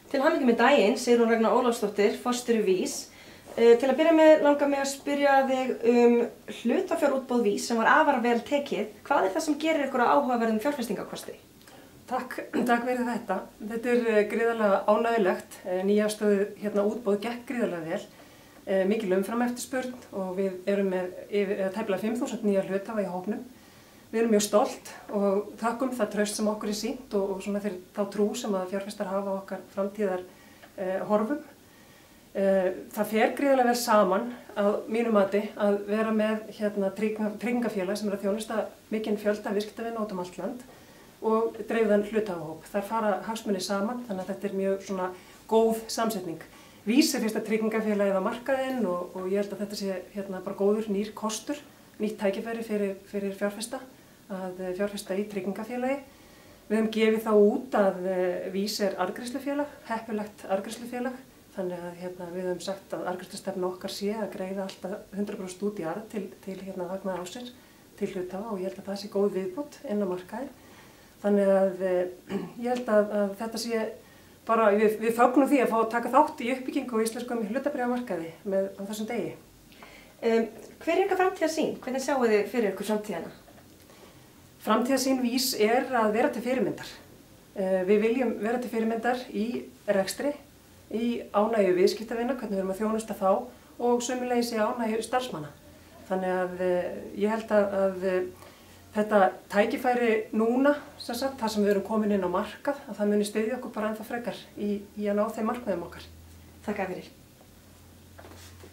Til hamingju með daginn, Sigrún Ragna Ólafsdóttir, forstjóri VÍS. Til að byrja með langar mig að spyrja þig hlutafjárútboð VÍS sem var afar vel tekið. Hvað það sem gerir ykkur áhugaverðum fjárfestingarkosti? Takk fyrir þetta. Þetta gríðarlega ánægjulegt. Nýafstöðu útboð gekk gríðarlega vel. Mikil umfram eftirspurn og við erum með tæplega 5.000 nýja hluthafa í hópnum. Við erum mjög stolt og þökkum það traust sem okkur sýnt og svona fyrir þá trú sem að fjárfestar hafa á okkar framtíðar horfum. Það fer gríðarlega vel saman að mínu mati að vera með tryggingafélag sem að þjónusta mikinn fjölda viðskiptavina út allt land og dreifðan hluthafahóp. Þar fara hagsmunir saman, þannig að þetta mjög svona góð samsetning. VÍS fyrsta tryggingafélagið á markaðinn og ég held að þetta sé bara góður nýr kostur, nýtt tækifæri fyrir fjárfesta að fjárfesta í tryggingafélagi. Við höfum gefið þá út að VÍS arðgreiðslufélag, heppilegt arðgreiðslufélag, þannig að við höfum sagt að arðgreiðslustefna okkar sé að greiða alltaf 100% út í arð til hagnaðar ársins til hluthafa og ég held að það sé góð viðbót inn á markaði. Þannig að ég held að þetta sé bara, við fögnum því að fá að taka þátt í uppbyggingu á íslenskum hlutabréfamarkaði á þessum degi. Hver er ykkar framtíðarsýn? Hvernig sjáu þið fyrir ykkur framtíðina? Framtíðarsýn VÍS að vera til fyrirmyndar. Við viljum vera til fyrirmyndar í rekstri, í ánægju viðskiptavina, hvernig við erum að þjónusta þá og sömuleiðis í ánægju starfsmanna. Þannig að ég held að þetta tækifæri núna, þar sem við erum komin inn á markað, að það muni styðja okkur bara ennþá frekar í að ná þeim markmiðum okkar. Þakka fyrir.